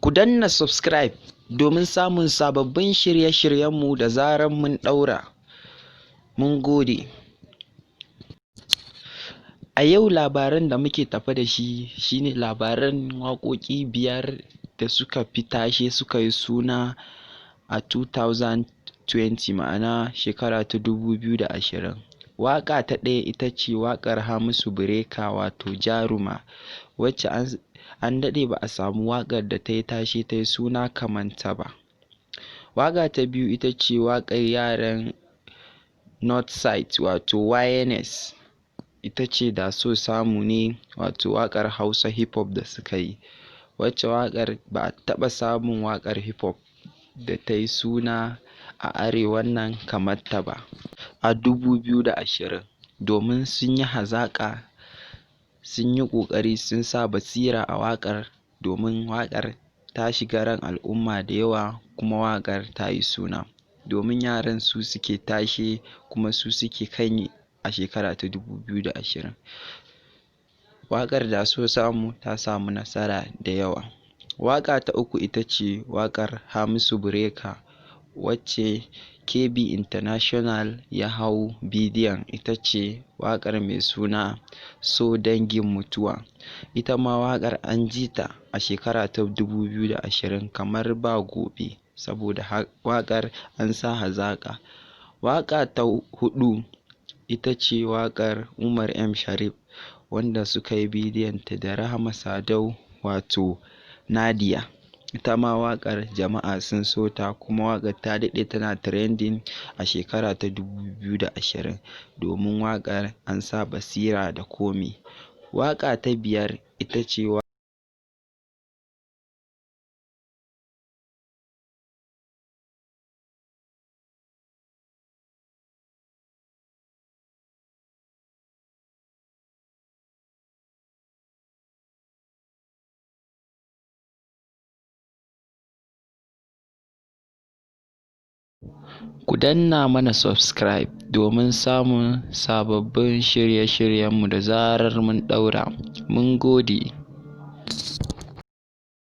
Ku danna subscribe domin samun sababbin shirye-shiryenmu da zarar mun ɗaura. Mun gode. A yau labaran da muke tafe da shi shine labaran waƙoƙi 5 da suka fi tashe suka yi suna a 2020, ma'ana shekara ta 2020. Waƙa ta ɗaya ita ce waƙar Hamisu Breaker wato Jaruma, wacce an daɗe ba a samu waƙar da ta yi tashe ta yi suna kamanta ba. Waƙa ta biyu ita ce waƙar yaran Northside wato YNS, ita ce Da So Samu Ne wato waƙar Hausa hip hop da suka yi, wacce waƙar ba a taɓa samun waƙar hip hop da ta yi suna a arewan nan kamar ta ba a 2020, domin sun yi hazaƙa, sun yi ƙoƙari, sun sa basira a waƙar, domin waƙar ta shiga ran al'umma da yawa kuma waƙar ta yi suna, domin yaran su suke tashe kuma su suke kan yi a shekara ta 2020. Waƙar Da So Samu ta samu nasara da yawa. Waƙa ta uku ita ce waƙar Hamisu Breaker wacce KB International ya hau bidiyon, ita ce waƙar mai suna So Dangin Mutuwa. Ita ma waƙar an ji ta a shekara ta 2020 kamar ba gobe, saboda waƙar an sa hazaƙa. Waƙa ta huɗu ita ce waƙar Umar M Sharif wanda suka yi bidiyon ta da Rahama Sadau wato Nadia. Ita ma waƙar jama'a sun so ta kuma waƙar ta daɗe tana trending a shekara ta 2020, domin waƙar an sa basira da komi. Waƙa ta biyar ita ce Ku danna mana subscribe domin samun sababbin shirye-shiryenmu da zarar mun ɗaura. Mun gode.